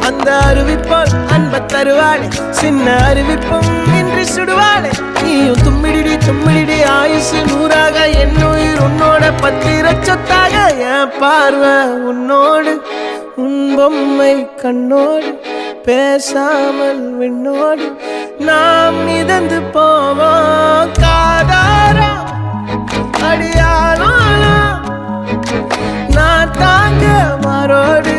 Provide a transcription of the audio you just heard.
அந்த அறிவிப்போல் அன்ப தருவாளே சின்ன அறிவிப்பும் இன்று சுடுவாளே நீயும் தும்மிடி ஆயுசு 100ஆக என் உயிர் உன்னோட பத்திர சொத்தாக என் பார்வை உன்னோடு உன் பொம்மை கண்ணோடு பேசாமல் விண்ணோடு நாம் மிதந்து போவோம் காதாரா அடியானாலும் நான் தாங்க மாறோடு